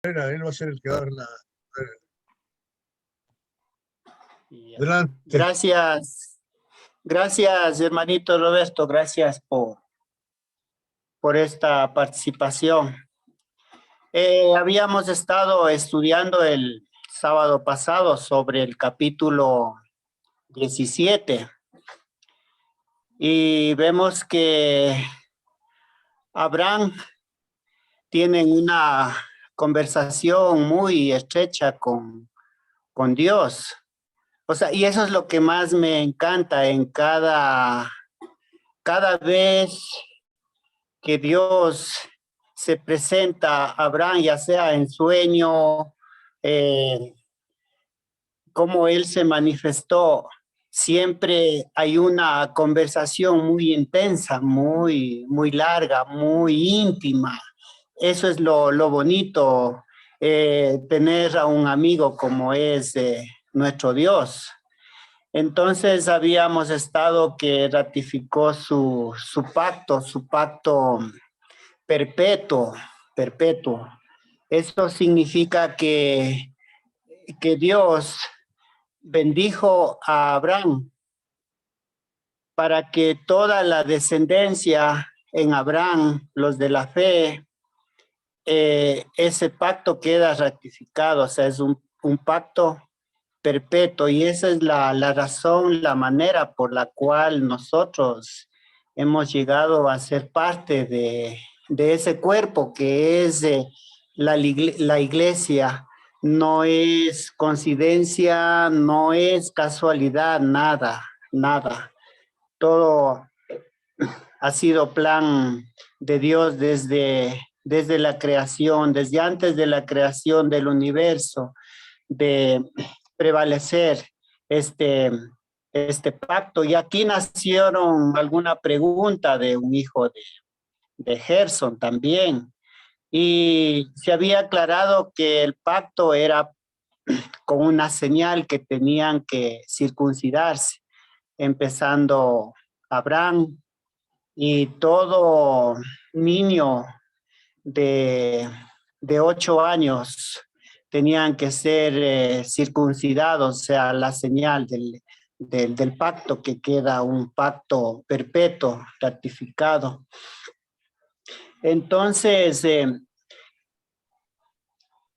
Él va a ser el que va a dar la... Adelante. Gracias, hermanito Roberto, gracias por esta participación. Habíamos estado estudiando el sábado pasado sobre el capítulo 17 y vemos que Abraham tiene una conversación muy estrecha con Dios. O sea, y eso es lo que más me encanta en cada vez que Dios se presenta a Abraham, ya sea en sueño, cómo él se manifestó. Siempre hay una conversación muy intensa, muy larga, muy íntima. Eso es lo bonito, tener a un amigo como es nuestro Dios. Entonces habíamos estado que ratificó su pacto perpetuo. Esto significa que Dios bendijo a Abraham para que toda la descendencia en Abraham, los de la fe, ese pacto queda ratificado, o sea, es un pacto perpetuo, y esa es la razón, la manera por la cual nosotros hemos llegado a ser parte de ese cuerpo que es la iglesia. No es coincidencia, no es casualidad, nada. Todo ha sido plan de Dios desde la creación, desde antes de la creación del universo, de prevalecer este pacto. Y aquí nacieron alguna pregunta de un hijo de Gerson también. Y se había aclarado que el pacto era con una señal que tenían que circuncidarse, empezando Abraham y todo niño de 8 años tenían que ser circuncidados, o sea, la señal del pacto, que queda un pacto perpetuo, ratificado. Entonces,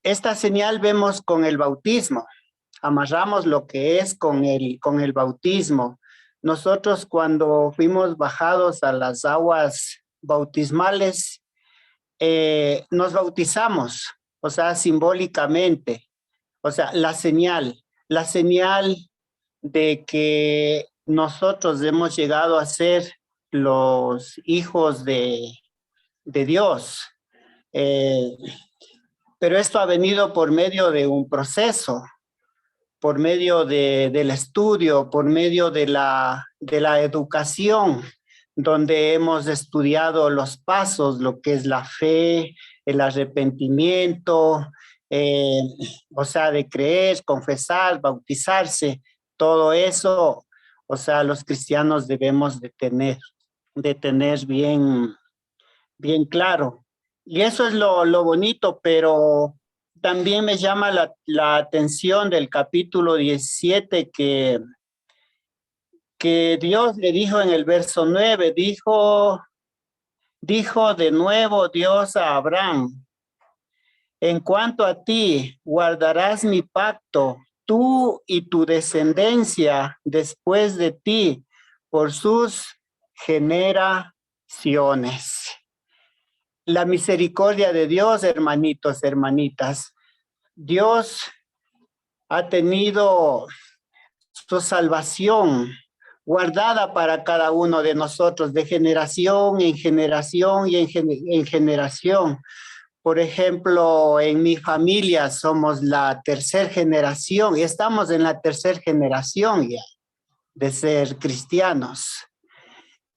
esta señal vemos con el bautismo. Amarramos lo que es con el bautismo. Nosotros, cuando fuimos bajados a las aguas bautismales, nos bautizamos, o sea, simbólicamente. O sea, la señal de que nosotros hemos llegado a ser los hijos de Dios. Pero esto ha venido por medio de un proceso, por medio del estudio, por medio de la educación, donde hemos estudiado los pasos, lo que es la fe, el arrepentimiento, o sea, de creer, confesar, bautizarse, todo eso, o sea, los cristianos debemos de tener bien claro. Y eso es lo bonito, pero también me llama la atención del capítulo 17 que Dios le dijo en el verso 9, dijo de nuevo Dios a Abraham: en cuanto a ti, guardarás mi pacto, tú y tu descendencia después de ti, por sus generaciones. La misericordia de Dios, hermanitos, hermanitas. Dios ha tenido su salvación guardada para cada uno de nosotros, de generación en generación y en generación. Por ejemplo, en mi familia somos la tercera generación y estamos en la tercera generación ya de ser cristianos.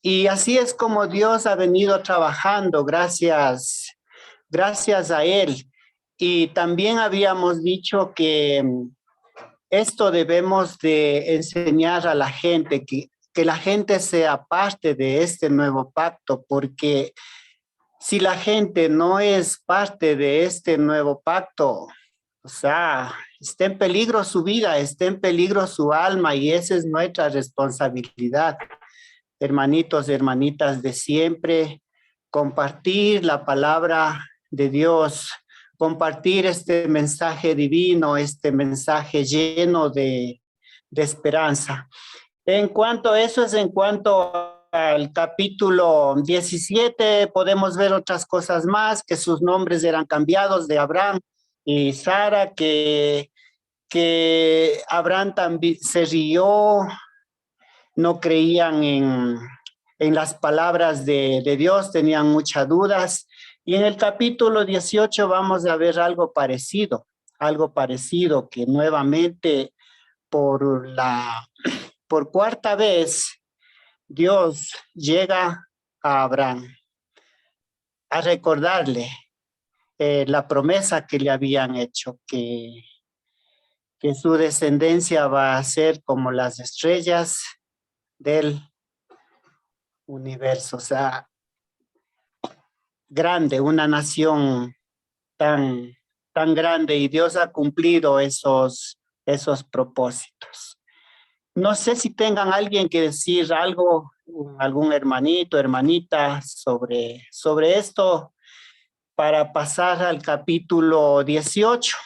Y así es como Dios ha venido trabajando, gracias a Él. Y también habíamos dicho que esto debemos de enseñar a la gente, que la gente sea parte de este nuevo pacto, porque si la gente no es parte de este nuevo pacto, o sea, está en peligro su vida, está en peligro su alma y esa es nuestra responsabilidad, hermanitos y hermanitas, de siempre compartir la palabra de Dios, compartir este mensaje divino, este mensaje lleno de esperanza. En cuanto a eso, es en cuanto al capítulo 17, podemos ver otras cosas más, que sus nombres eran cambiados de Abraham y Sara, que Abraham también se rió, no creían en las palabras de Dios, tenían muchas dudas. Y en el capítulo 18 vamos a ver algo parecido, que nuevamente por cuarta vez Dios llega a Abraham a recordarle la promesa que le habían hecho, que su descendencia va a ser como las estrellas del universo, o sea, grande, una nación tan, tan grande, y Dios ha cumplido esos propósitos. No sé si tengan alguien que decir algo, algún hermanito, hermanita, sobre esto, para pasar al capítulo 18.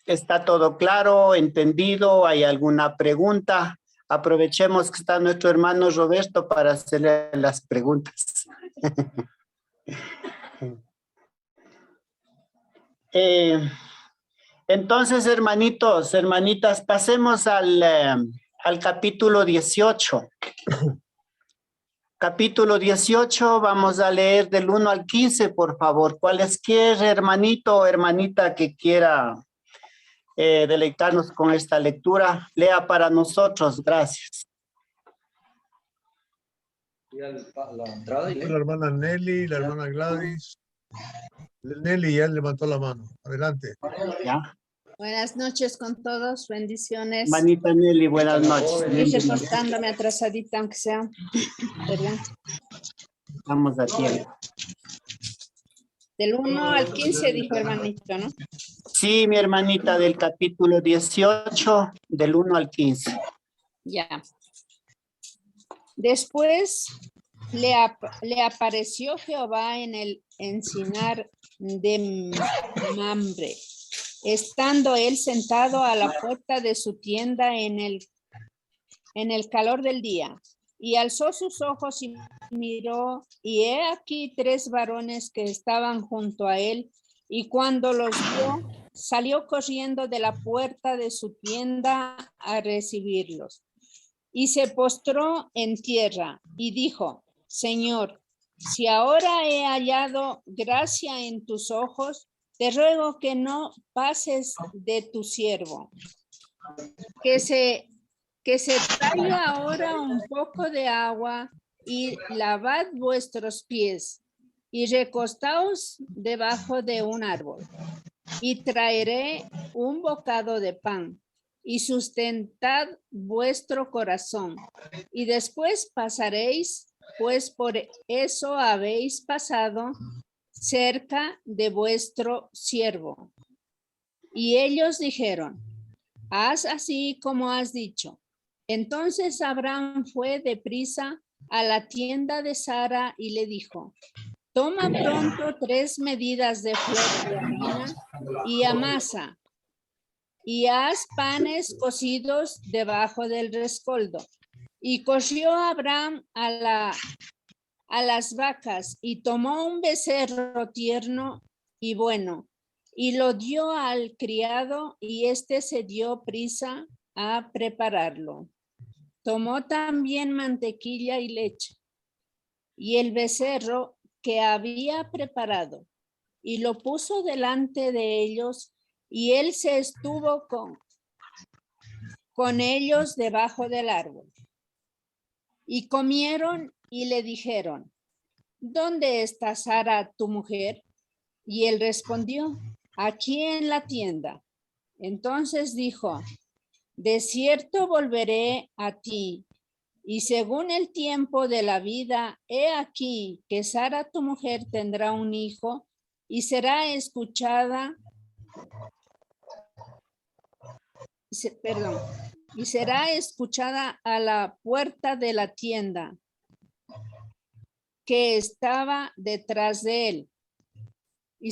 ¿Está todo claro, entendido? ¿Hay alguna pregunta? Aprovechemos que está nuestro hermano Roberto para hacerle las preguntas. Entonces, hermanitos, hermanitas, pasemos al capítulo 18. Capítulo 18, vamos a leer del 1 al 15, por favor. Cualesquier hermanito o hermanita que quiera deleitarnos con esta lectura, lea para nosotros. Gracias. La hermana Nelly, la hermana Gladys. Nelly ya levantó la mano. Adelante. ¿Ya? Buenas noches con todos, bendiciones. Manita Nelly, buenas noches. Estoy reportándome atrasadita, aunque sea. ¿Verdad? Vamos a tiempo. Del 1 al 15 dijo hermanito, ¿no? Sí, mi hermanita, del capítulo 18, del 1 al 15. Ya. Después le apareció Jehová en el encinar de Mamre, estando él sentado a la puerta de su tienda en el calor del día. Y alzó sus ojos y miró, y he aquí 3 varones que estaban junto a él, y cuando los vio, salió corriendo de la puerta de su tienda a recibirlos. Y se postró en tierra y dijo: Señor, si ahora he hallado gracia en tus ojos, te ruego que no pases de tu siervo, que se traiga ahora un poco de agua y lavad vuestros pies y recostaos debajo de un árbol, y traeré un bocado de pan y sustentad vuestro corazón, y después pasaréis, pues por eso habéis pasado cerca de vuestro siervo. Y ellos dijeron: haz así como has dicho. Entonces Abraham fue deprisa a la tienda de Sara y le dijo: toma pronto 3 medidas de flor de harina y amasa, y haz panes cocidos debajo del rescoldo. Y corrió Abraham a las vacas y tomó un becerro tierno y bueno, y lo dio al criado, y éste se dio prisa a prepararlo. Tomó también mantequilla y leche y el becerro que había preparado, y lo puso delante de ellos, y él se estuvo con ellos debajo del árbol. Y comieron y le dijeron: ¿dónde está Sara, tu mujer? Y él respondió: aquí en la tienda. Entonces dijo: de cierto volveré a ti, Y según el tiempo de la vida, he aquí que Sara tu mujer tendrá un hijo y será escuchada, y será escuchada a la puerta de la tienda que estaba detrás de él. Y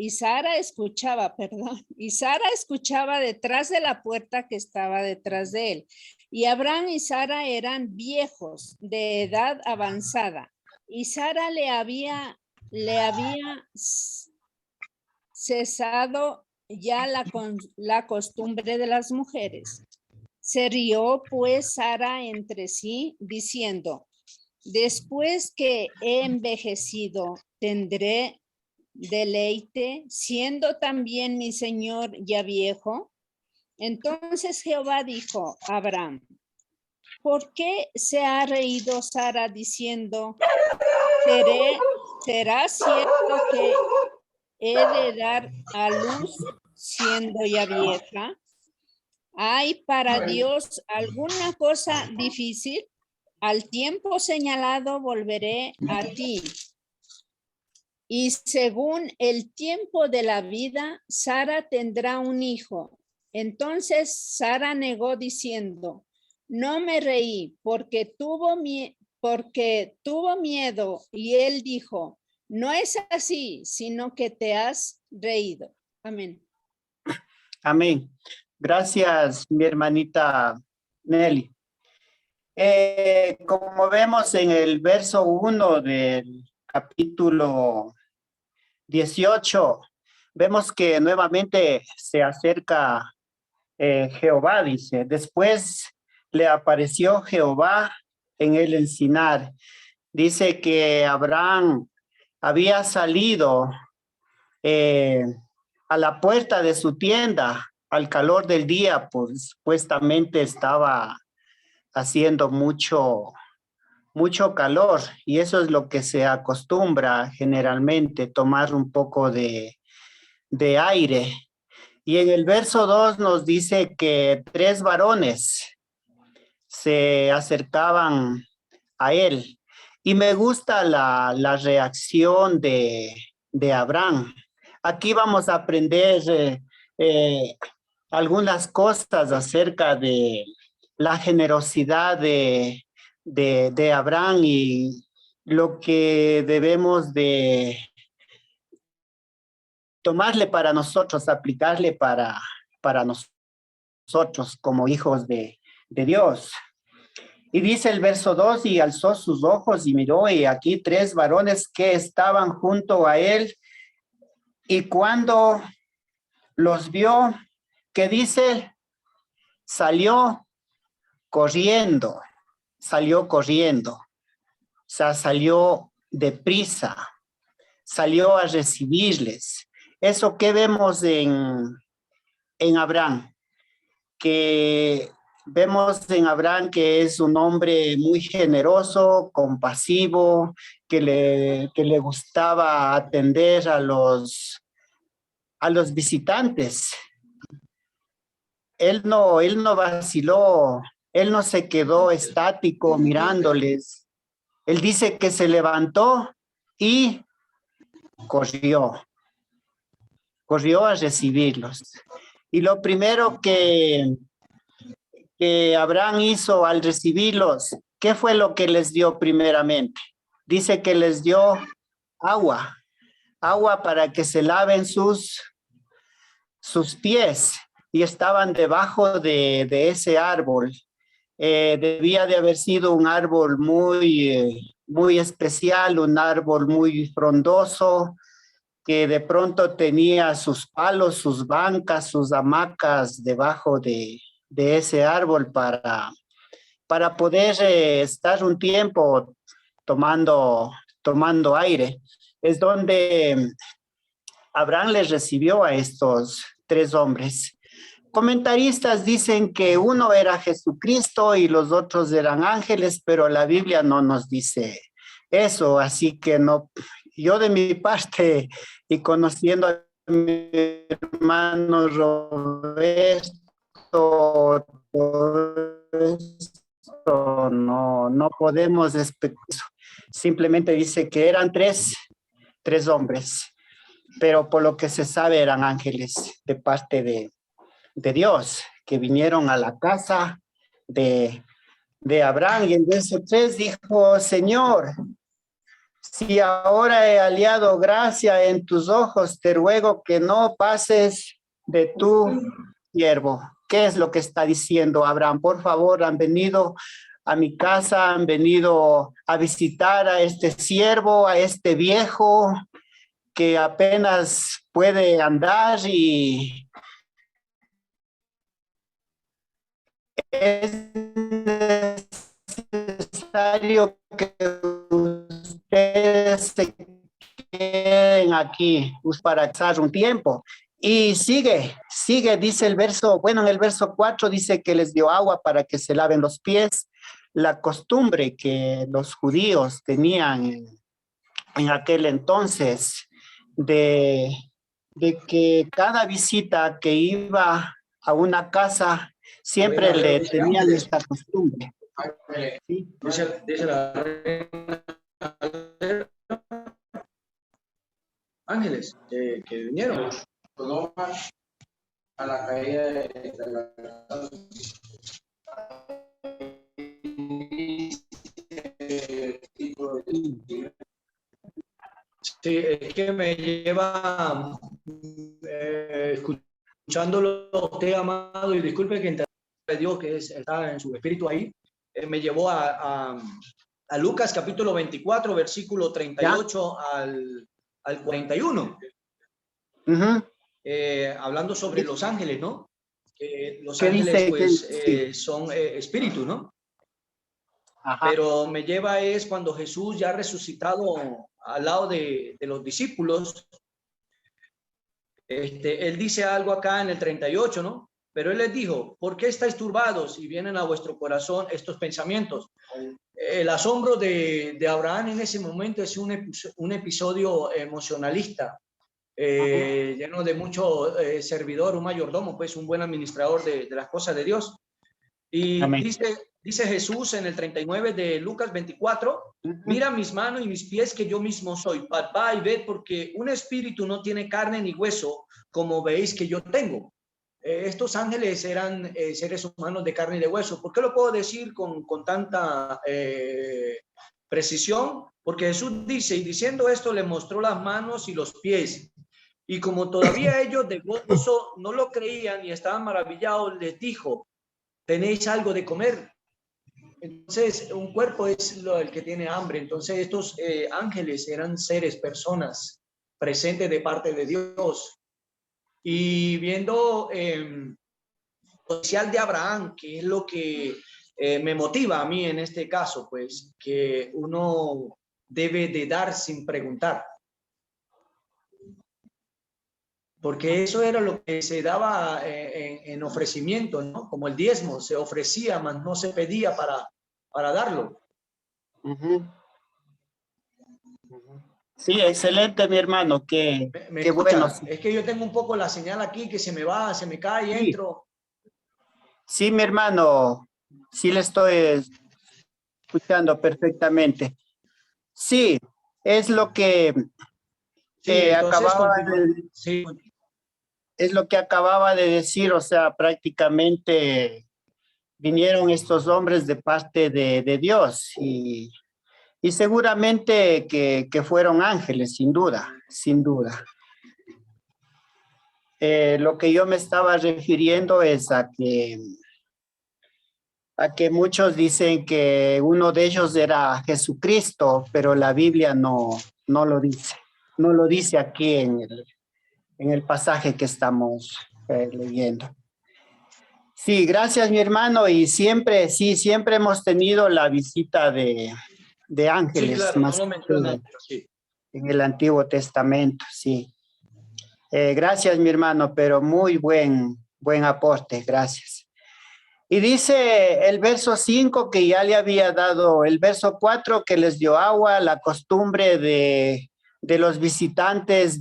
Sara escuchaba detrás de la puerta que estaba detrás de él. Y Abraham y Sara eran viejos, de edad avanzada. Y Sara le había cesado ya la costumbre de las mujeres. Se rió pues Sara entre sí, diciendo, después que he envejecido, tendré deleite, siendo también mi señor ya viejo. Entonces Jehová dijo a Abraham, ¿por qué se ha reído Sara diciendo, será cierto que he de dar a luz siendo ya vieja? ¿Hay para Dios alguna cosa difícil? Al tiempo señalado volveré a ti. Y según el tiempo de la vida, Sara tendrá un hijo. Entonces Sara negó diciendo, no me reí porque tuvo miedo. Y él dijo, no es así, sino que te has reído. Amén. Amén. Gracias, mi hermanita Nelly. Como vemos en el verso 1 del capítulo 18, vemos que nuevamente se acerca Jehová, dice. Después le apareció Jehová en el encinar. Dice que Abraham había salido a la puerta de su tienda al calor del día, pues supuestamente estaba haciendo mucho calor, y eso es lo que se acostumbra generalmente, tomar un poco de aire. Y en el verso 2 nos dice que 3 varones se acercaban a él. Y me gusta la reacción de Abraham. Aquí vamos a aprender algunas cosas acerca de la generosidad de Abraham y lo que debemos de tomarle para nosotros, aplicarle para nosotros como hijos de Dios. Y dice el verso 2, y alzó sus ojos y miró, y aquí 3 varones que estaban junto a él, y cuando los vio, ¿qué dice? Salió corriendo, o sea, salió deprisa, salió a recibirles. Eso que vemos en Abraham, que vemos en Abraham que es un hombre muy generoso, compasivo, que le gustaba atender a los visitantes. Él no vaciló, él no se quedó estático mirándoles. Él dice que se levantó y corrió a recibirlos. Y lo primero que Abraham hizo al recibirlos, ¿qué fue lo que les dio primeramente? Dice que les dio agua para que se laven sus pies, y estaban debajo de ese árbol. Debía de haber sido un árbol muy especial, un árbol muy frondoso, que de pronto tenía sus palos, sus bancas, sus hamacas debajo de ese árbol para poder estar un tiempo tomando aire. Es donde Abraham les recibió a estos 3 hombres. Comentaristas dicen que uno era Jesucristo y los otros eran ángeles, pero la Biblia no nos dice eso, así que no. Yo de mi parte, y conociendo a mi hermano Roberto, no podemos simplemente dice que eran tres hombres, pero por lo que se sabe eran ángeles de parte de Dios, que vinieron a la casa de Abraham. Y el verso 3 dijo: Señor, si ahora he hallado gracia en tus ojos, te ruego que no pases de tu siervo. ¿Qué es lo que está diciendo Abraham? Por favor, han venido a mi casa, han venido a visitar a este siervo, a este viejo que apenas puede andar, y es necesario que ustedes se queden aquí para pasar un tiempo. Y sigue, dice el verso, bueno, en el verso 4 dice que les dio agua para que se laven los pies, la costumbre que los judíos tenían en aquel entonces de que cada visita que iba a una casa siempre le tenían esta costumbre. ¿Sí? Dice la reina ángeles que vinieron a la caída de la sí, es que me lleva escuchándolo a usted, amado, y disculpe que Dios que está en su espíritu ahí, me llevó a Lucas capítulo 24, versículo 38 al 41. Hablando sobre los ángeles, ¿no? Los ángeles pues son espíritus, ¿no? Ajá. Pero me lleva es cuando Jesús ya resucitado al lado de los discípulos, él dice algo acá en el 38, ¿no? Pero él les dijo: ¿por qué estáis turbados y vienen a vuestro corazón estos pensamientos? El asombro de Abraham en ese momento es un episodio emocionalista, lleno de mucho servidor, un mayordomo, pues un buen administrador de las cosas de Dios. Y dice Jesús en el 39 de Lucas 24, mira mis manos y mis pies que yo mismo soy, palpad y ved, porque un espíritu no tiene carne ni hueso, como veis que yo tengo. Estos ángeles eran seres humanos de carne y de hueso. ¿Por qué lo puedo decir con tanta precisión? Porque Jesús dice, y diciendo esto le mostró las manos y los pies. Y como todavía ellos de gozo no lo creían y estaban maravillados, les dijo: ¿tenéis algo de comer? Entonces, un cuerpo es el que tiene hambre. Entonces, estos ángeles eran seres, personas presentes de parte de Dios. Y viendo el potencial de Abraham, que es lo que me motiva a mí en este caso, pues que uno debe de dar sin preguntar. Porque eso era lo que se daba en ofrecimiento, ¿no? Como el diezmo, se ofrecía, mas no se pedía para darlo. Sí, excelente, mi hermano, qué bueno. Es que yo tengo un poco la señal aquí que se me va, se me cae, sí. entro. Sí, mi hermano, sí le estoy escuchando perfectamente. Sí, es lo que es lo que acababa de decir, o sea, prácticamente vinieron estos hombres de parte de Dios y seguramente que fueron ángeles, sin duda, sin duda. Lo que yo me estaba refiriendo es a que muchos dicen que uno de ellos era Jesucristo, pero la Biblia no lo dice. No lo dice aquí en el pasaje que estamos leyendo. Sí, gracias, mi hermano. Y siempre hemos tenido la visita de ángeles. Sí, claro, no lo mencionan, sí. En el Antiguo Testamento, sí. Gracias, mi hermano, pero muy buen aporte, gracias. Y dice el verso 5 que ya le había dado, el verso 4 que les dio agua, la costumbre de los visitantes,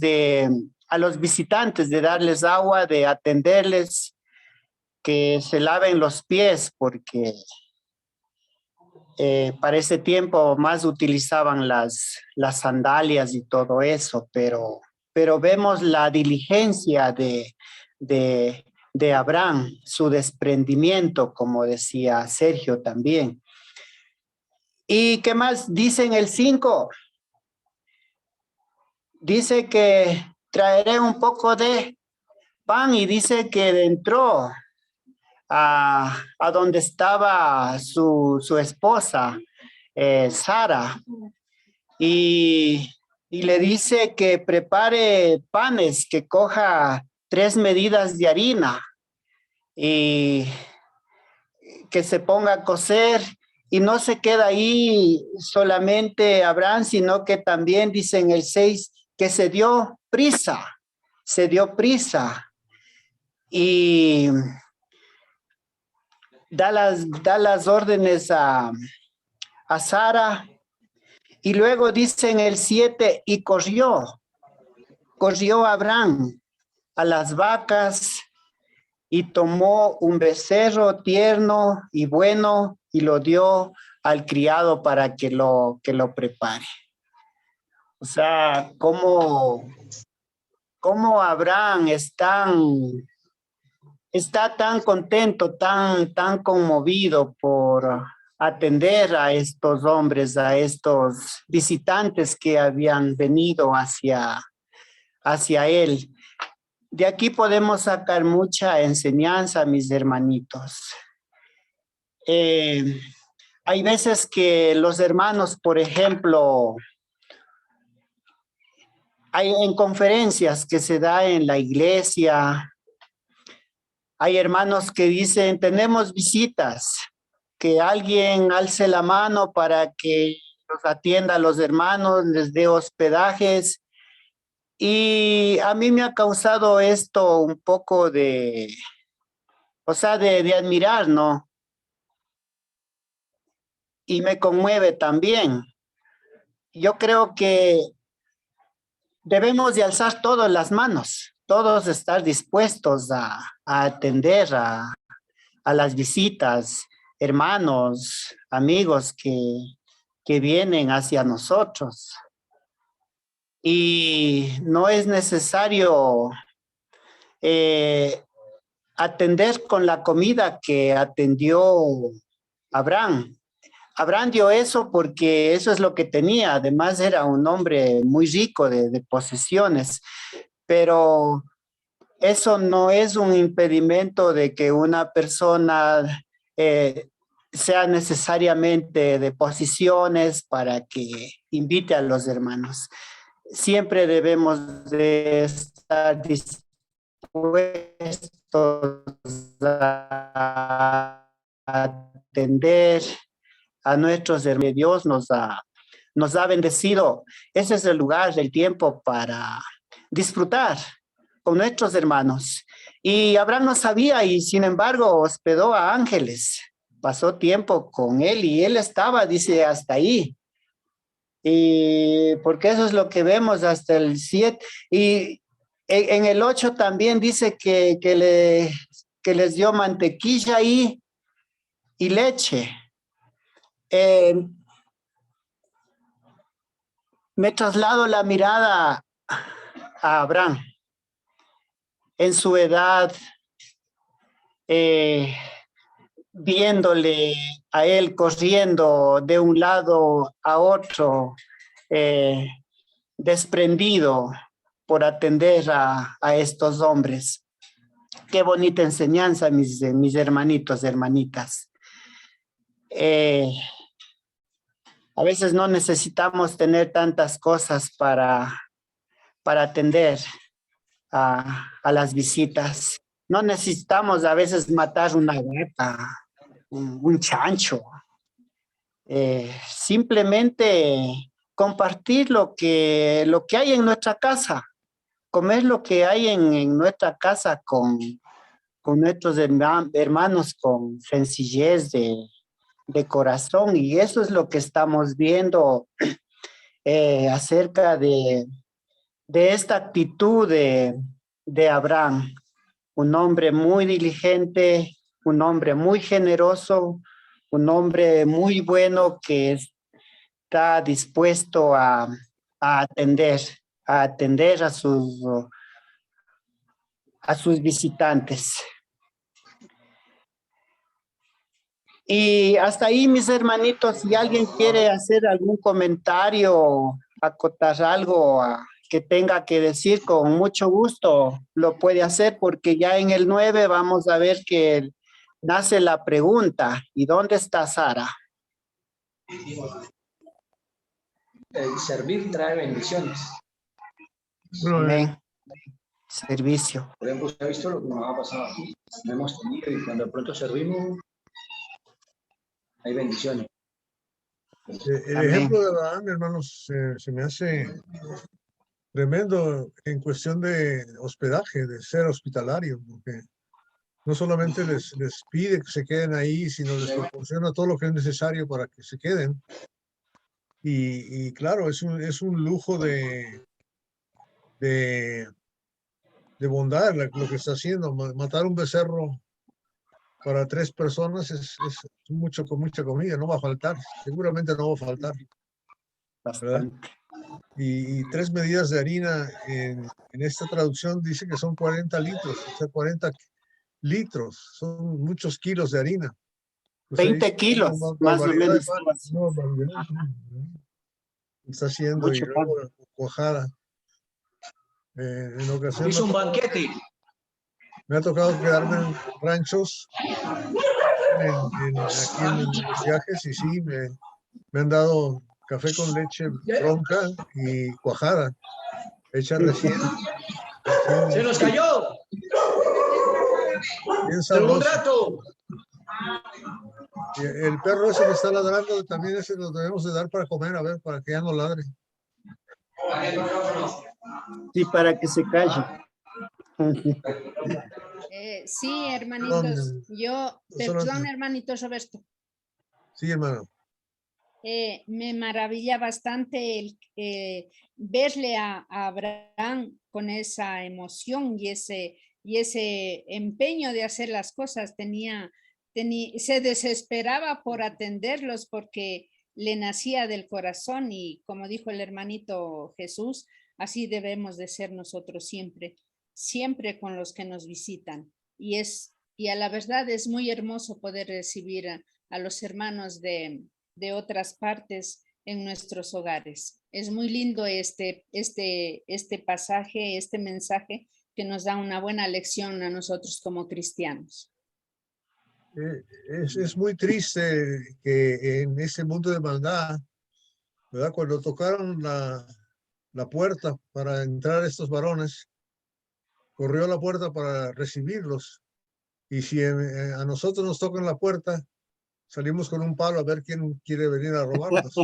a los visitantes de darles agua, de atenderles, que se laven los pies, porque Para ese tiempo más utilizaban las sandalias y todo eso, pero vemos la diligencia de Abraham, su desprendimiento, como decía Sergio también. ¿Y qué más dice en el 5? Dice que traeré un poco de pan y dice que entró a donde estaba su esposa, Sara, y le dice que prepare panes, que coja 3 medidas de harina y que se ponga a cocer, y no se queda ahí solamente Abraham, sino que también dice en el 6 que se dio prisa y da las órdenes a Sara, y luego dice en el 7, y corrió Abraham a las vacas y tomó un becerro tierno y bueno y lo dio al criado para que lo prepare. O sea, cómo Abraham está tan contento, tan conmovido por atender a estos hombres, a estos visitantes que habían venido hacia él. De aquí podemos sacar mucha enseñanza, mis hermanitos. Hay veces que los hermanos, por ejemplo, hay en conferencias que se da en la iglesia, hay hermanos que dicen, tenemos visitas, que alguien alce la mano para que los atienda a los hermanos, les dé hospedajes. Y a mí me ha causado esto un poco de admirar, ¿no? Y me conmueve también. Yo creo que debemos de alzar todas las manos, todos estar dispuestos a atender a las visitas, hermanos, amigos que vienen hacia nosotros. Y no es necesario atender con la comida que atendió Abraham. Abraham dio eso porque eso es lo que tenía. Además era un hombre muy rico de posesiones, pero eso no es un impedimento de que una persona sea necesariamente de posiciones para que invite a los hermanos. Siempre debemos de estar dispuestos a atender a nuestros hermanos. Dios nos ha bendecido. Ese es el lugar, el tiempo para disfrutar con nuestros hermanos. Y Abraham no sabía y sin embargo hospedó a ángeles. Pasó tiempo con él y él estaba, dice, hasta ahí. Y porque eso es lo que vemos hasta el 7. Y en el 8 también dice que les dio mantequilla y leche. Me traslado la mirada a Abraham en su edad, viéndole a él corriendo de un lado a otro, desprendido por atender a estos hombres. Qué bonita enseñanza, mis hermanitos, hermanitas. A veces no necesitamos tener tantas cosas para atender a las visitas. No necesitamos a veces matar una vaca, un chancho. Simplemente compartir lo que hay en nuestra casa, comer lo que hay en nuestra casa con nuestros hermanos con sencillez de corazón, y eso es lo que estamos viendo acerca de esta actitud de Abraham, un hombre muy diligente, un hombre muy generoso, un hombre muy bueno que está dispuesto a atender a sus visitantes. Y hasta ahí, mis hermanitos, si alguien quiere hacer algún comentario, acotar algo que tenga que decir, con mucho gusto lo puede hacer, porque ya en el 9 vamos a ver que nace la pregunta: ¿y dónde está Sara? El servir trae bendiciones. Bueno, Amén. Servicio. Por ejemplo, usted ha visto lo que nos ha pasado aquí. No hemos tenido y cuando de pronto servimos, hay bendiciones. el Amén. ejemplo de Abraham, hermanos, se me hace tremendo en cuestión de hospedaje, de ser hospitalario, porque no solamente les pide que se queden ahí, sino les proporciona todo lo que es necesario para que se queden. Y claro, es un lujo de bondad lo que está haciendo. Matar un becerro para 3 personas es mucho, con mucha comida, no va a faltar, seguramente no va a faltar, ¿verdad? Bastante. Y 3 medidas de harina en esta traducción dice que son 40 litros, o sea, 40 litros, son muchos kilos de harina. O sea, 20 kilos, una más o barbaridad de menos. pan, una barbaridad, está haciendo, y Mucho pan. luego cuajada. En ocasión Hizo un banquete. me ha tocado quedarme en ranchos aquí en los viajes, y sí, me han dado café con leche bronca y cuajada, hecha recién Se nos cayó. bien De un sabrosa. rato. Y el perro ese que está ladrando, también ese lo debemos de dar para comer, a ver, para que ya no ladre. Sí, para que se calle. Sí, hermanitos, yo, perdón, solamente- hermanitos Roberto. Sí, hermano. Me maravilla bastante el verle a Abraham con esa emoción y ese empeño de hacer las cosas. Se desesperaba por atenderlos porque le nacía del corazón, y como dijo el hermanito Jesús, así debemos de ser nosotros siempre, siempre con los que nos visitan. Y a la verdad es muy hermoso poder recibir a los hermanos de otras partes en nuestros hogares. Es muy lindo este pasaje, este mensaje que nos da una buena lección a nosotros como cristianos. Es muy triste que en ese mundo de maldad, ¿verdad? Cuando tocaron la puerta para entrar estos varones, corrió a la puerta para recibirlos. Y si a nosotros nos tocan la puerta, salimos con un palo a ver quién quiere venir a robarnos.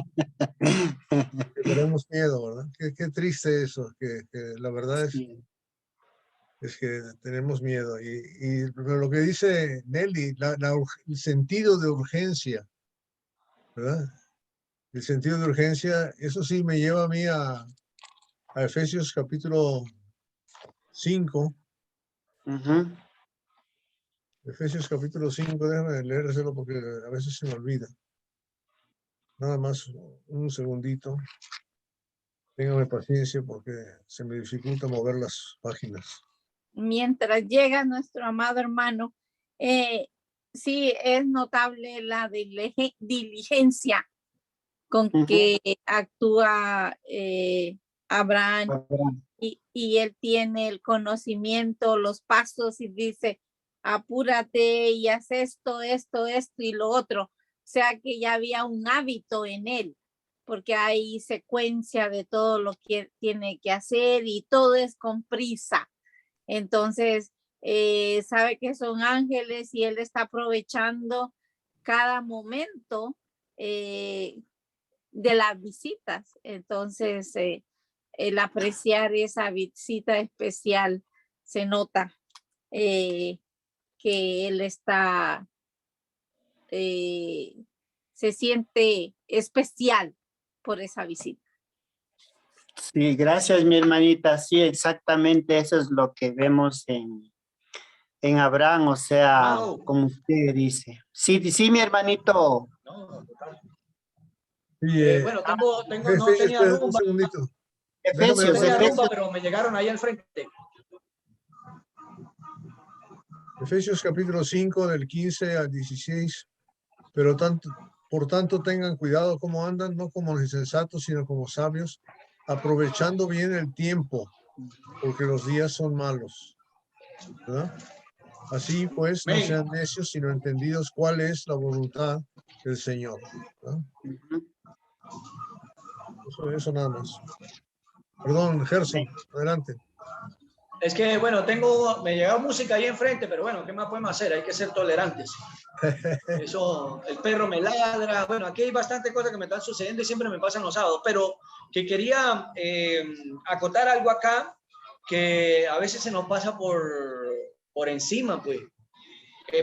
Que tenemos miedo, ¿verdad? Qué triste eso, que la verdad es que tenemos miedo. Y lo que dice Nelly, el sentido de urgencia, ¿verdad? El sentido de urgencia, eso sí me lleva a mí a Efesios capítulo 5. Efesios capítulo 5, déjame leérselo porque a veces se me olvida. Nada más un segundito. Téngame paciencia porque se me dificulta mover las páginas. Mientras llega nuestro amado hermano, sí es notable la diligencia con que actúa Abraham, y él tiene el conocimiento, los pasos, y dice: apúrate y haz esto y lo otro. O sea que ya había un hábito en él, porque hay secuencia de todo lo que tiene que hacer y todo es con prisa. Entonces, sabe que son ángeles y él está aprovechando cada momento de las visitas. Entonces, el apreciar esa visita especial, se nota que él está, se siente especial por esa visita. Sí, gracias, mi hermanita. Sí, exactamente eso es lo que vemos en en Abraham, o sea, Wow. como usted dice. Sí, sí, mi hermanito. No, total. Y Bueno, no jefe, tenía espera un rumba, segundito. Déjame no Efesios, tenía hablar. rumba, Efesios. pero me llegaron ahí al frente. Efesios capítulo 5 del 15 al 16. Pero por tanto tengan cuidado cómo andan, no como insensatos, sino como sabios, aprovechando bien el tiempo, porque los días son malos, ¿verdad? Así pues, no Amén. sean necios, sino entendidos cuál es la voluntad del Señor, ¿verdad? Eso nada más. Perdón, Gerson, adelante. Es que, bueno, me llegó música ahí enfrente, pero bueno, ¿qué más podemos hacer? Hay que ser tolerantes. Eso, el perro me ladra. Bueno, aquí hay bastante cosas que me están sucediendo y siempre me pasan los sábados, pero que quería acotar algo acá que a veces se nos pasa por encima, pues.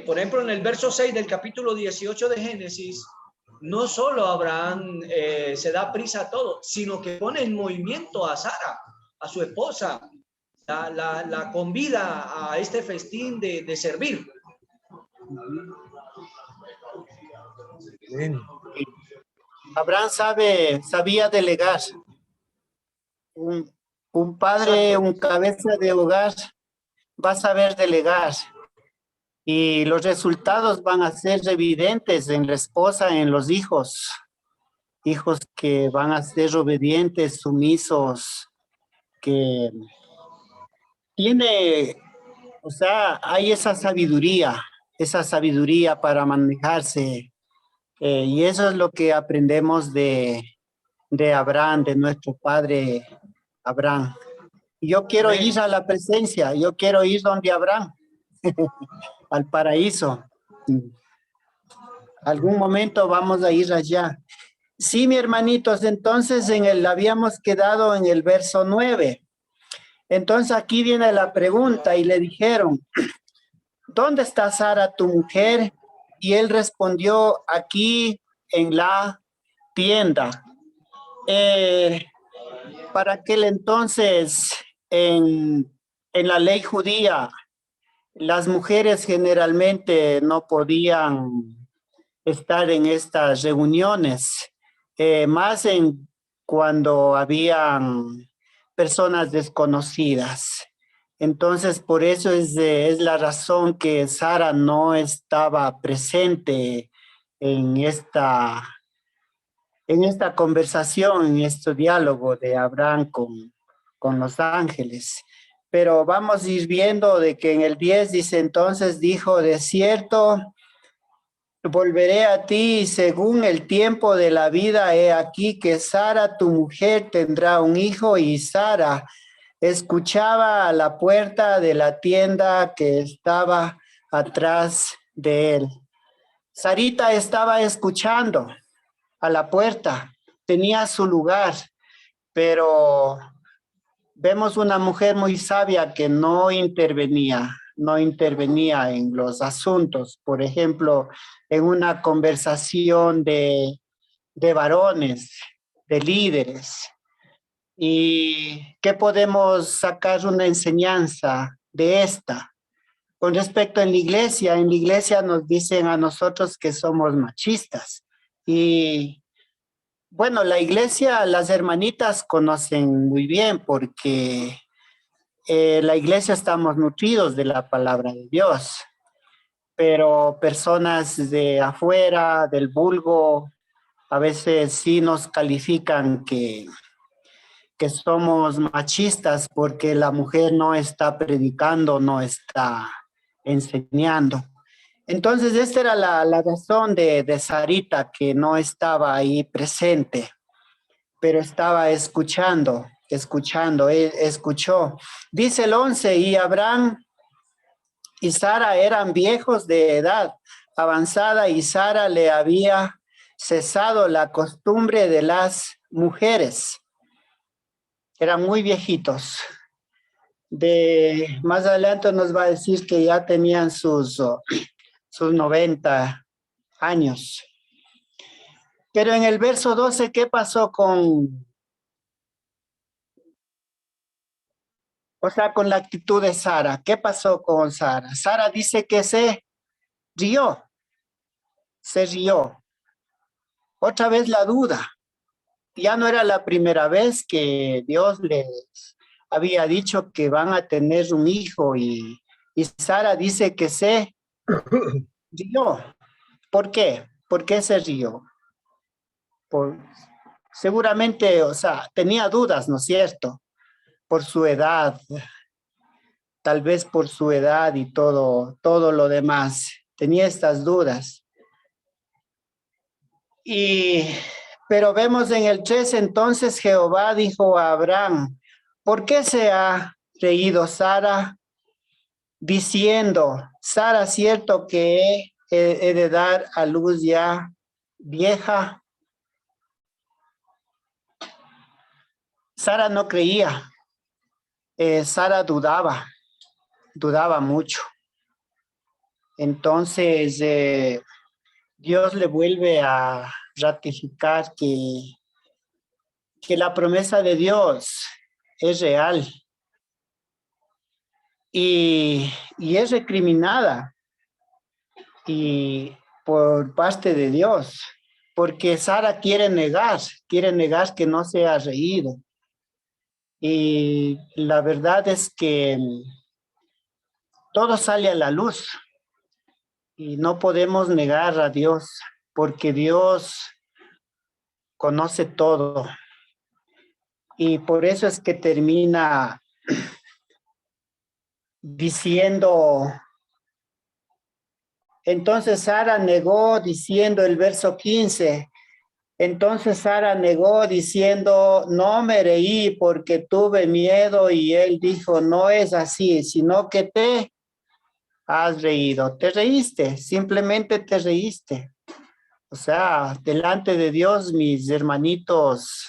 Por ejemplo, en el verso 6 del capítulo 18 de Génesis, no solo Abraham se da prisa a todo, sino que pone en movimiento a Sara, a su esposa, la convida a este festín de servir. Bien. Abraham sabía delegar. Un padre, Exacto. un cabeza de hogar va a saber delegar. Y los resultados van a ser evidentes en la esposa, en los hijos. Hijos que van a ser obedientes, sumisos, que o sea, hay esa sabiduría para manejarse. Y eso es lo que aprendemos de Abraham, de nuestro padre Abraham. Yo quiero ir a la presencia, yo quiero ir donde Abraham, al paraíso. Algún momento vamos a ir allá. Sí, mi hermanitos, entonces habíamos quedado en el verso 9. Entonces aquí viene la pregunta y le dijeron, ¿dónde está Sara, tu mujer? Y él respondió, aquí en la tienda. Para aquel entonces, en la ley judía, las mujeres generalmente no podían estar en estas reuniones, más en cuando habían personas desconocidas. Entonces, por eso es la razón que Sara no estaba presente en esta conversación, en este diálogo de Abraham con los ángeles. Pero vamos a ir viendo de que en el 10 dice, entonces dijo, de cierto, volveré a ti según el tiempo de la vida. He aquí que Sara, tu mujer, tendrá un hijo. Y Sara escuchaba a la puerta de la tienda que estaba atrás de él. Sarita estaba escuchando a la puerta, tenía su lugar, pero vemos una mujer muy sabia que no intervenía en los asuntos, por ejemplo, en una conversación de varones, de líderes. ¿Y qué podemos sacar una enseñanza de esta? Con respecto en la iglesia nos dicen a nosotros que somos machistas. Y bueno, la iglesia, las hermanitas conocen muy bien porque la iglesia estamos nutridos de la palabra de Dios, pero personas de afuera, del vulgo, a veces sí nos califican que somos machistas porque la mujer no está predicando, no está enseñando. Entonces, esta era la razón de Sarita, que no estaba ahí presente, pero estaba escuchando, él escuchó. Dice el 11, y Abraham y Sara eran viejos de edad avanzada y Sara le había cesado la costumbre de las mujeres. Eran muy viejitos. Más adelante nos va a decir que ya tenían sus 90 años. Pero en el verso 12, ¿qué pasó con O sea, con la actitud de Sara. ¿Qué pasó con Sara? Sara dice que se rió. Se rió. Otra vez la duda. Ya no era la primera vez que Dios les había dicho que van a tener un hijo y Sara dice que se rió. ¿Por qué? ¿Por qué se rió? Seguramente, o sea, tenía dudas, ¿no es cierto? Por su edad, tal vez por su edad y todo lo demás. Tenía estas dudas. Pero vemos en el 3, entonces Jehová dijo a Abraham, ¿por qué se ha reído Sara? Diciendo, Sara, cierto que he de dar a luz ya vieja. Sara no creía, Sara dudaba mucho. Entonces, Dios le vuelve a ratificar que la promesa de Dios es real y es recriminada y por parte de Dios, porque Sara quiere negar que no se ha reído. Y la verdad es que todo sale a la luz y no podemos negar a Dios, porque Dios conoce todo. Y por eso es que termina diciendo, entonces Sara negó diciendo el verso 15, entonces Sara negó diciendo, no me reí porque tuve miedo, y él dijo, no es así, sino que te has reído, te reíste, simplemente te reíste. O sea, delante de Dios, mis hermanitos,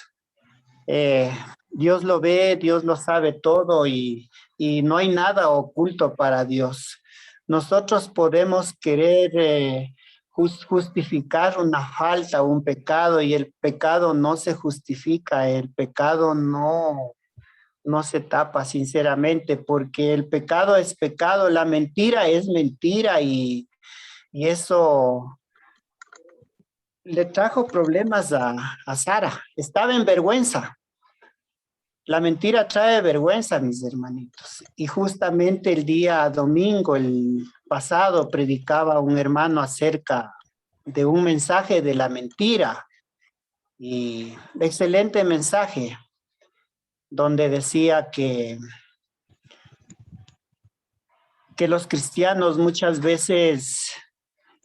Dios lo ve, Dios lo sabe todo y no hay nada oculto para Dios. Nosotros podemos querer justificar una falta, un pecado, y el pecado no se justifica, el pecado no se tapa, sinceramente, porque el pecado es pecado, la mentira es mentira y eso le trajo problemas a Sara. Estaba en vergüenza. La mentira trae vergüenza, mis hermanitos. Y justamente el día domingo, el pasado, predicaba un hermano acerca de un mensaje de la mentira. Y excelente mensaje, donde decía que los cristianos muchas veces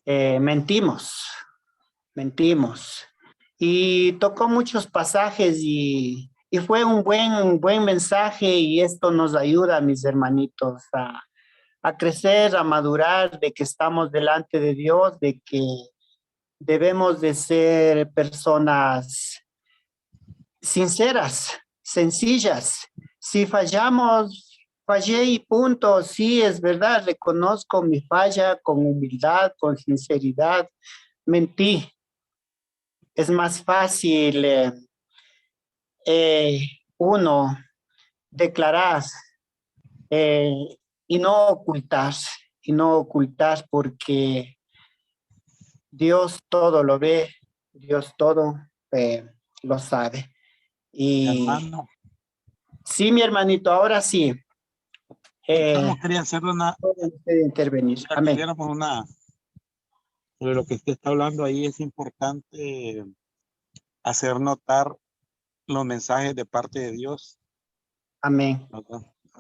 mentimos. Y tocó muchos pasajes y fue un buen mensaje, y esto nos ayuda, mis hermanitos, a crecer, a madurar, de que estamos delante de Dios, de que debemos de ser personas sinceras, sencillas. Si fallamos, fallé y punto. Sí, es verdad, reconozco mi falla con humildad, con sinceridad. Mentí. Es más fácil uno declarar y no ocultar, porque Dios todo lo ve, Dios todo lo sabe. Y hermano, sí, mi hermanito, ahora sí. quería hacer Puede intervenir. Amén. quisiéramos sobre lo que usted está hablando ahí. Es importante hacer notar los mensajes de parte de Dios. Amén.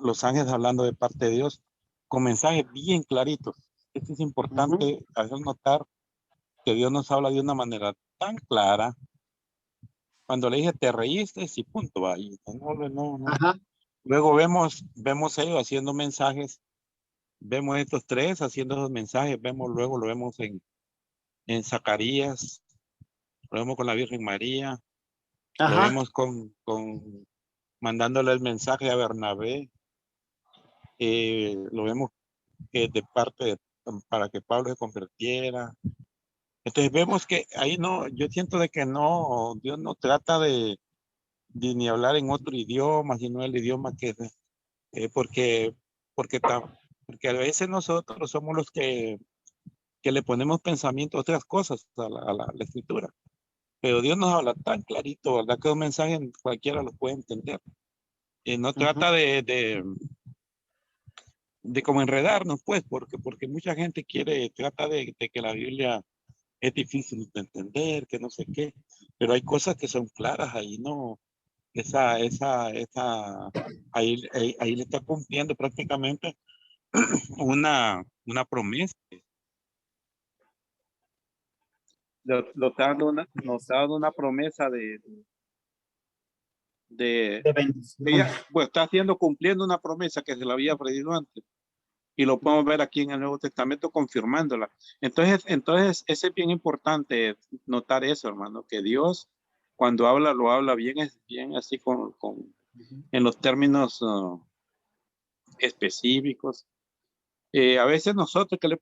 Los ángeles hablando de parte de Dios con mensajes bien claritos. Esto es importante hacer notar que Dios nos habla de una manera tan clara. Cuando le dije te reíste, y punto, va. Y no. Ajá. Luego vemos ellos haciendo mensajes, vemos estos tres haciendo esos mensajes, lo vemos en Zacarías, lo vemos con la Virgen María, Ajá. lo vemos con mandándole el mensaje a Bernabé, lo vemos de parte para que Pablo se convirtiera. Entonces vemos que ahí yo siento de que Dios no trata de ni hablar en otro idioma, sino el idioma porque a veces nosotros somos los que le ponemos pensamiento a otras cosas a la escritura. Pero Dios nos habla tan clarito, ¿verdad? Que un mensaje cualquiera lo puede entender. No trata de como enredarnos, pues, porque mucha gente trata de que la Biblia es difícil de entender, que no sé qué, pero hay cosas que son claras ahí, ¿no? Ahí le está cumpliendo prácticamente una promesa. Nos está dando una promesa de bendición. ella, pues está cumpliendo una promesa que se la había ofrecido antes. Y lo podemos ver aquí en el Nuevo Testamento confirmándola. Entonces ese es bien importante notar eso, hermano, que Dios cuando habla, lo habla bien así en los términos específicos. A veces nosotros que le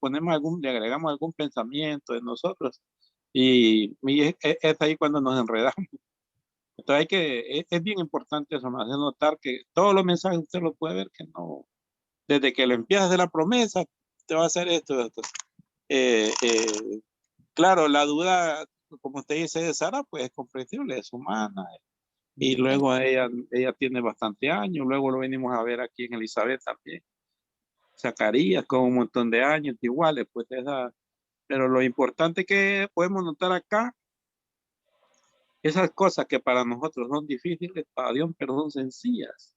agregamos algún pensamiento de nosotros y es ahí cuando nos enredamos. Entonces es bien importante eso, más de notar que todos los mensajes usted lo puede ver que no, desde que lo empiezas de la promesa, te va a hacer esto. Claro, la duda, como usted dice de Sara, pues es comprensible, es humana. Y luego ella tiene bastante años, luego lo venimos a ver aquí en Elizabeth también. Zacarías con un montón de años iguales, pues pero lo importante que podemos notar acá, esas cosas que para nosotros son difíciles, para Dios, pero son sencillas.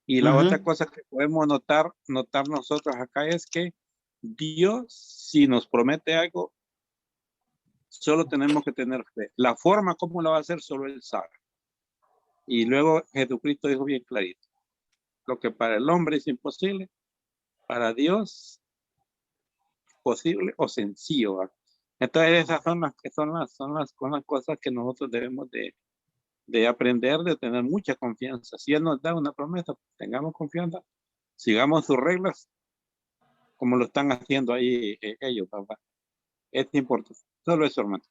Y la otra cosa que podemos notar nosotros acá es que Dios, si nos promete algo, solo tenemos que tener fe. La forma como lo va a hacer, solo Él sabe. Y luego Jesucristo dijo bien clarito, lo que para el hombre es imposible, para Dios posible o sencillo. ¿Verdad? Entonces esas son las cosas que nosotros debemos de aprender, de tener mucha confianza. Si Él nos da una promesa, tengamos confianza, sigamos sus reglas, como lo están haciendo ahí ellos, papá. Es importante. Solo eso, hermano.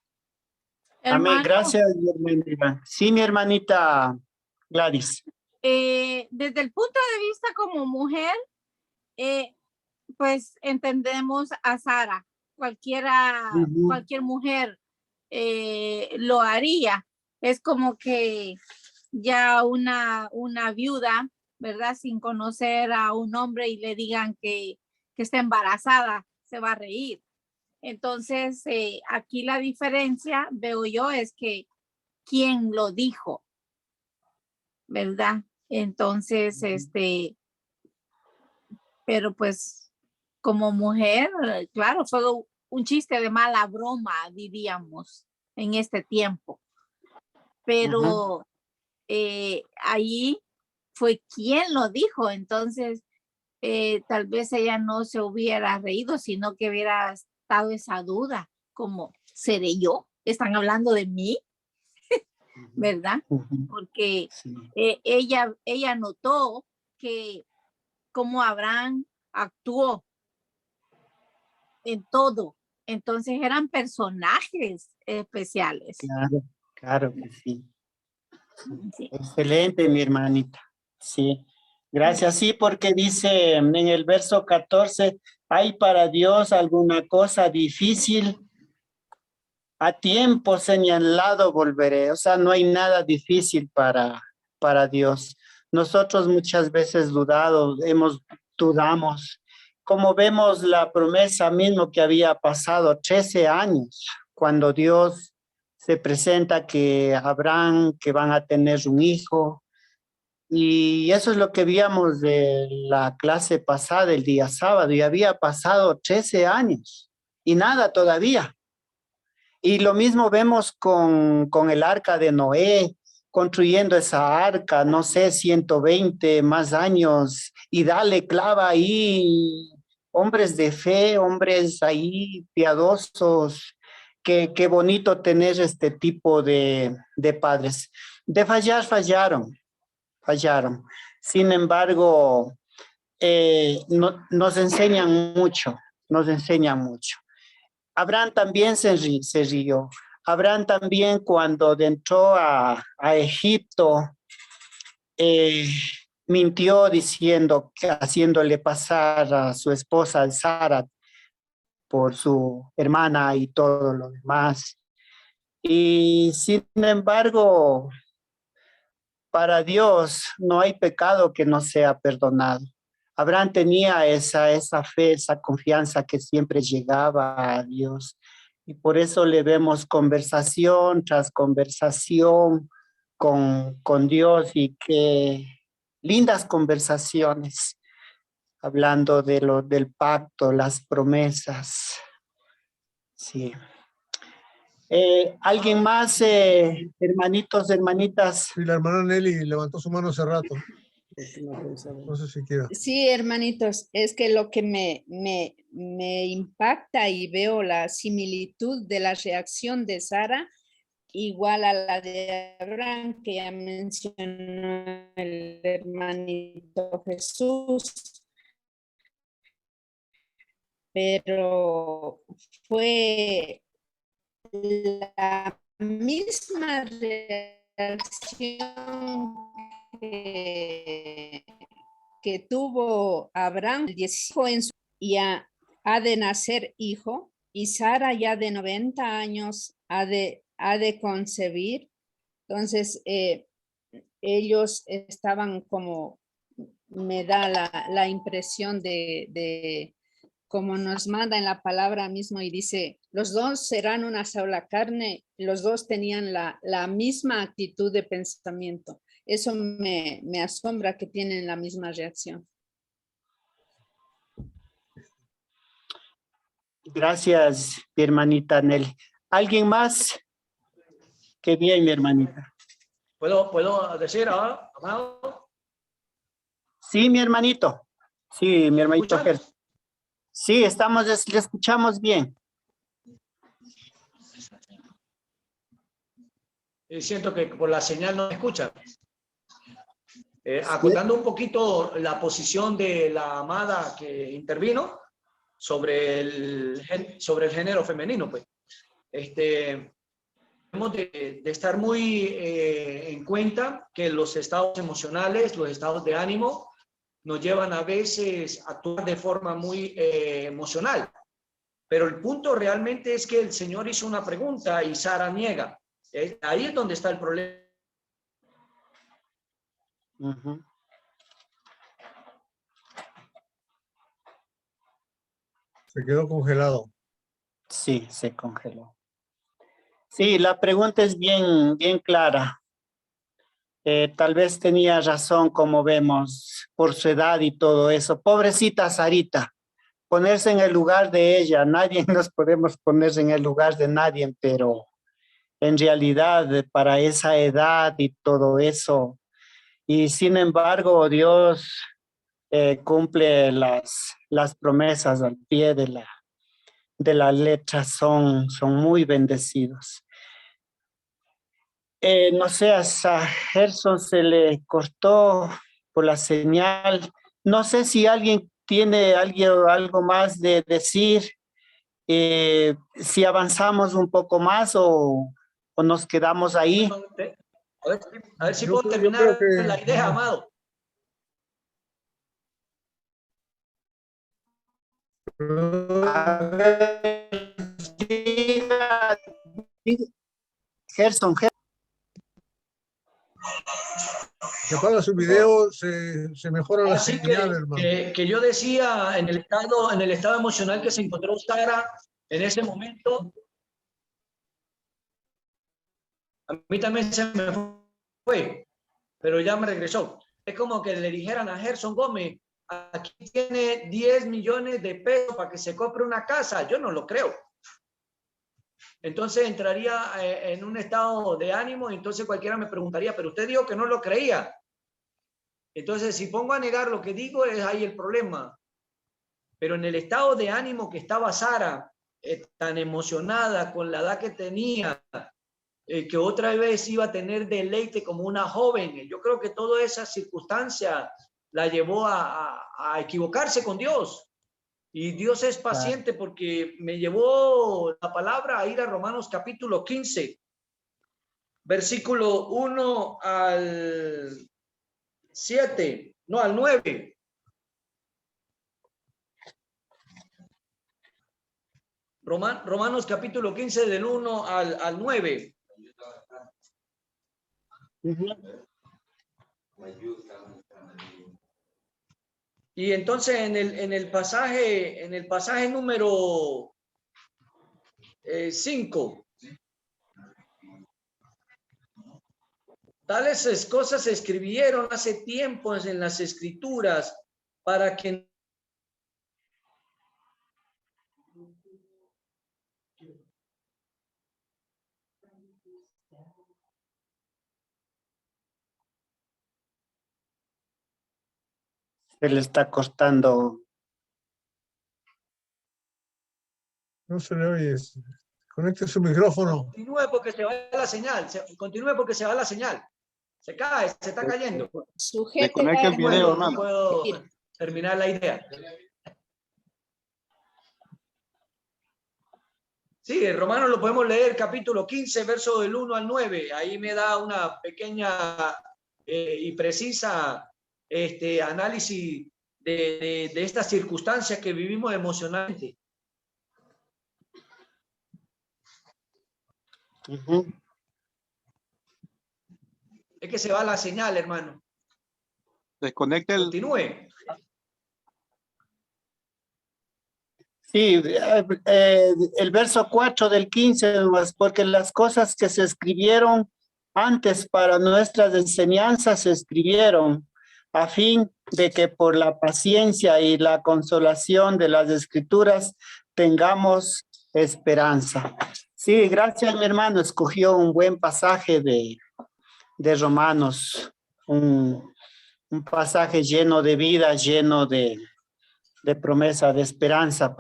Amén. Hermano, Gracias, mi hermanita. Sí, mi hermanita Gladys. desde el punto de vista como mujer, pues entendemos a Sara. Cualquier mujer lo haría. Es como que ya una viuda, ¿verdad? Sin conocer a un hombre y le digan que está embarazada, se va a reír. Entonces, aquí la diferencia, veo yo, es que quién lo dijo, ¿verdad? Entonces, pero pues como mujer, claro, fue un chiste de mala broma, diríamos, en este tiempo. Pero ahí fue quien lo dijo, entonces tal vez ella no se hubiera reído, sino que hubiera estado esa duda, como, ¿seré yo? ¿Están hablando de mí? ¿Verdad? Porque Sí. ella notó que como Abraham actuó en todo, entonces eran personajes especiales. Claro, claro que sí. Sí. Excelente, mi hermanita. Sí. Gracias. Sí, porque dice en el verso 14, ¿hay para Dios alguna cosa difícil? A tiempo señalado volveré. O sea, no hay nada difícil para Dios. Nosotros muchas veces dudamos. Como vemos la promesa mismo que había pasado 13 años, cuando Dios se presenta que Abraham, que van a tener un hijo. Y eso es lo que vimos de la clase pasada, el día sábado, y había pasado 13 años y nada todavía. Y lo mismo vemos con el arca de Noé, construyendo esa arca, no sé, 120 más años, y dale clava ahí, hombres de fe, hombres ahí piadosos, qué bonito tener este tipo de padres. De fallar, fallaron. Sin embargo, nos enseñan mucho. Abraham también se rió. Abraham también cuando entró a Egipto, mintió diciendo que haciéndole pasar a su esposa Sara por su hermana y todo lo demás. Y sin embargo, para Dios no hay pecado que no sea perdonado. Abraham tenía esa fe, esa confianza que siempre llegaba a Dios. Y por eso le vemos conversación tras conversación con Dios, y qué lindas conversaciones, hablando del pacto, las promesas. Sí. ¿Alguien más, hermanitos, hermanitas? Sí, la hermana Nelly levantó su mano hace rato. No sé si quiera. Sí, hermanitos, es que lo que me impacta y veo la similitud de la reacción de Sara igual a la de Abraham, que ya mencionó el hermanito Jesús, pero fue la misma reacción que tuvo Abraham, el 15 en su, ya ha de nacer hijo, y Sara ya de 90 años ha de concebir. Entonces, ellos estaban como, me da la impresión de como nos manda en la palabra mismo y dice, los dos serán una sola carne, los dos tenían la misma actitud de pensamiento. Eso me asombra que tienen la misma reacción. Gracias, mi hermanita Nelly. ¿Alguien más? Qué bien, mi hermanita. ¿Puedo decir ahora, amado? Sí, mi hermanito. Sí, mi hermanito ¿Escuchan? Ger. Sí, le escuchamos bien. Siento que por la señal no me escuchan. Acotando un poquito la posición de la amada que intervino sobre el género femenino, pues. Debemos de estar muy en cuenta que los estados emocionales, los estados de ánimo, nos llevan a veces a actuar de forma muy emocional. Pero el punto realmente es que el Señor hizo una pregunta y Sara niega. Ahí es donde está el problema. Uh-huh. Se quedó congelado. Sí, se congeló. Sí, la pregunta es bien clara. Tal vez tenía razón, como vemos, por su edad y todo eso. Pobrecita Sarita, ponerse en el lugar de ella. Nadie nos podemos poner en el lugar de nadie, pero en realidad para esa edad y todo eso. Y sin embargo, Dios cumple las promesas al pie de la letra, son muy bendecidos. No sé, a Gerson se le cortó por la señal. No sé si alguien tiene algo más de decir, si avanzamos un poco más o nos quedamos ahí. A ver si Yo puedo creo terminar que la idea, vamos. amado. A ver, Gerson. Se apaga su video, se mejora la Así señal, hermano. que yo decía en el estado emocional que se encontró Sara en ese momento, a mí también se me fue, pero ya me regresó. Es como que le dijeran a Gerson Gómez, aquí tiene 10 millones de pesos para que se compre una casa. Yo no lo creo. Entonces entraría en un estado de ánimo y entonces cualquiera me preguntaría, pero usted dijo que no lo creía. Entonces, si pongo a negar lo que digo, es ahí el problema. Pero en el estado de ánimo que estaba Sara, tan emocionada con la edad que tenía, que otra vez iba a tener deleite como una joven, yo creo que toda esa circunstancia la llevó a equivocarse con Dios. Y Dios es paciente porque me llevó la palabra a ir a Romanos capítulo 15, versículo 1 al 7. No, al 9. Romanos capítulo 15 del 1 al 9. Y entonces en el pasaje número 5, tales cosas se escribieron hace tiempos en las escrituras para que Se le está costando. No se le oye. Conecte su micrófono. continúe porque se va la señal. Continúe porque se va la señal. Se cae, se está cayendo. Sujete Desconecta el video, No hermano. puedo terminar la idea. Sí, el Romano lo podemos leer, capítulo 15, verso del 1 al 9. Ahí me da una pequeña y precisa análisis de estas circunstancias que vivimos emocionalmente. Es que se va la señal, hermano. Desconecta el... Continúe. Sí, el verso 4 del 15, porque las cosas que se escribieron antes para nuestras enseñanzas se escribieron a fin de que por la paciencia y la consolación de las escrituras tengamos esperanza. Sí, gracias, mi hermano. Escogió un buen pasaje de Romanos, un pasaje lleno de vida, lleno de promesa, de esperanza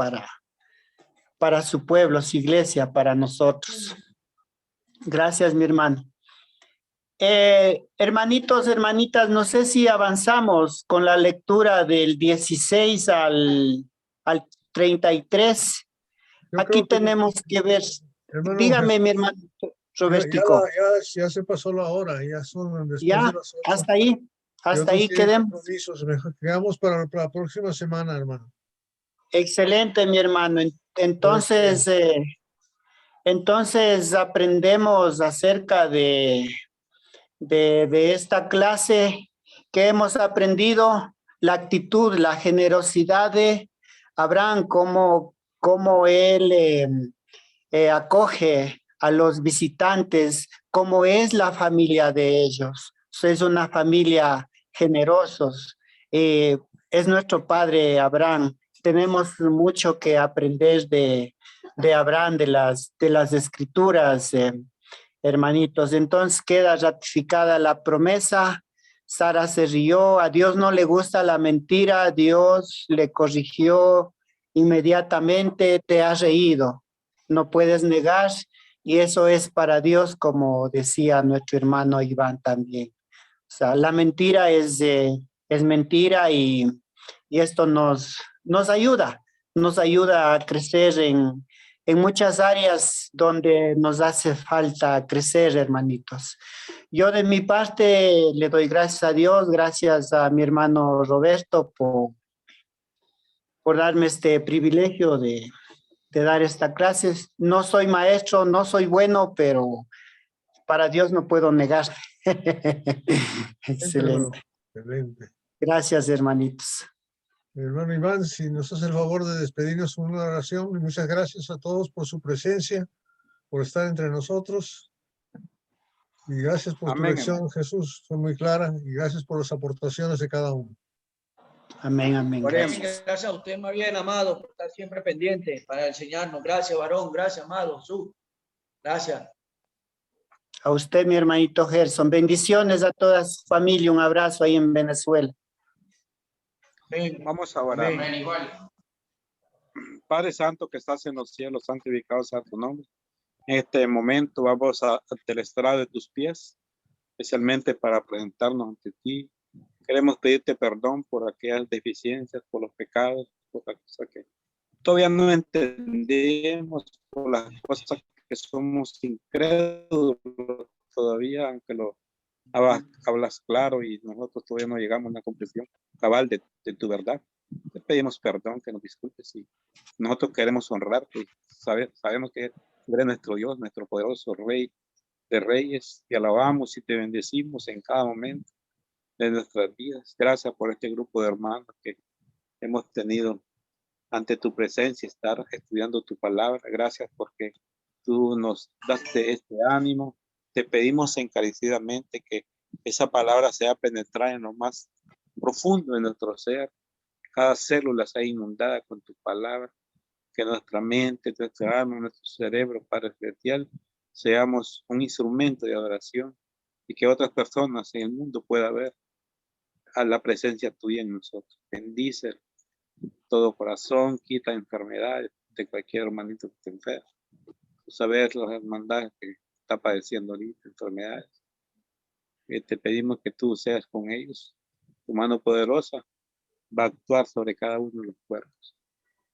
para su pueblo, su iglesia, para nosotros. Gracias, mi hermano. Hermanitos, hermanitas, no sé si avanzamos con la lectura del 16 al 33. Yo Aquí creo que, tenemos que ver. hermano, Dígame, mi hermano Robertico. ya se pasó la hora, ya son después Ya, de las 8. hasta ahí Y otros tienen quedemos. compromisos. Mejor quedamos para la próxima semana, hermano. Excelente, mi hermano. Entonces aprendemos acerca de esta clase que hemos aprendido, la actitud, la generosidad de Abraham, cómo él acoge a los visitantes, cómo es la familia de ellos. Es una familia generosos. Es nuestro padre Abraham. Tenemos mucho que aprender de Abraham, de las escrituras, hermanitos. Entonces queda ratificada la promesa. Sara se rió, a Dios no le gusta la mentira, Dios le corrigió inmediatamente, te has reído, no puedes negar, y eso es para Dios, como decía nuestro hermano Iván también. O sea, la mentira es mentira y esto nos ayuda a crecer en muchas áreas donde nos hace falta crecer, hermanitos. Yo de mi parte le doy gracias a Dios, gracias a mi hermano Roberto por darme este privilegio de dar esta clase. No soy maestro, no soy bueno, pero para Dios no puedo negar. Excelente. Excelente. Gracias, hermanitos. Hermano Iván, si nos hace el favor de despedirnos con una oración, y muchas gracias a todos por su presencia, por estar entre nosotros. Y gracias por tu Amén, lección, Jesús, fue muy clara, y gracias por las aportaciones de cada uno. Amén, amén. Oremos. Gracias a usted, más bien, amado, por estar siempre pendiente para enseñarnos. Gracias, varón. Gracias, amado Jesús. Gracias. A usted, mi hermanito Gerson. Bendiciones a toda su familia. Un abrazo ahí en Venezuela. Amén. Vamos a orar. Amén. Igual. Padre Santo que estás en los cielos, santificado sea tu nombre. En este momento vamos ante el estrado de tus pies, especialmente para presentarnos ante ti. Queremos pedirte perdón por aquellas deficiencias, por los pecados, por las cosas que todavía no entendemos, por las cosas que somos incrédulos todavía, aunque lo hablas claro y nosotros todavía no llegamos a una comprensión cabal de tu verdad. Te pedimos perdón, que nos disculpes y nosotros queremos honrarte y sabemos que eres nuestro Dios, nuestro poderoso Rey de Reyes. Te alabamos y te bendecimos en cada momento de nuestras vidas. Gracias por este grupo de hermanos que hemos tenido ante tu presencia, estar estudiando tu palabra. Gracias porque tú nos daste este ánimo. Te pedimos encarecidamente que esa palabra sea penetrada en lo más profundo de nuestro ser. Cada célula sea inundada con tu palabra. Que nuestra mente, nuestra alma, nuestro cerebro, Padre Celestial, seamos un instrumento de adoración y que otras personas en el mundo puedan ver a la presencia tuya en nosotros. Bendice todo corazón, quita enfermedades de cualquier hermanito que esté enfermo. Tú sabes las hermandades que está padeciendo ahorita, enfermedades. Te pedimos que tú seas con ellos. Tu mano poderosa va a actuar sobre cada uno de los cuerpos.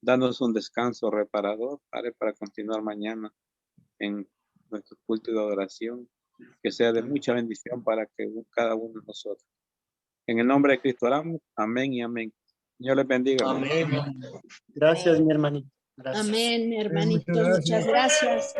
Danos un descanso reparador, Padre, para continuar mañana en nuestro culto de adoración, que sea de mucha bendición para que cada uno de nosotros. En el nombre de Cristo oramos. Amén y amén. Dios les bendiga. Amén. Gracias, mi hermanito. Gracias. Amén, hermanitos. Muchas Muchas gracias.